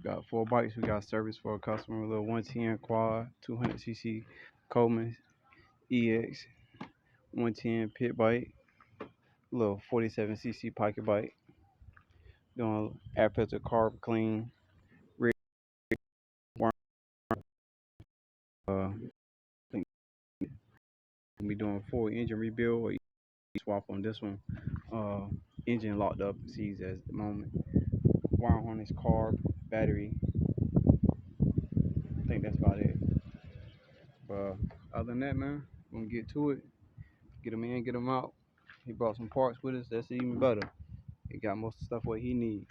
Got 4 bikes. We got service for a customer. A little 110 quad, 200cc Coleman EX, 110 pit bike, little 47cc pocket bike. Doing air filter carb clean. Rig worm. I think we'll be doing full engine rebuild or swap on this one. Uh, Engine locked up, seized at the moment. Wire harness, carb, battery. I think that's about it. But other than that, man, we're gonna get to it. Get him in, get him out. He brought some parts with us. That's even better. He got most of the stuff what he needs.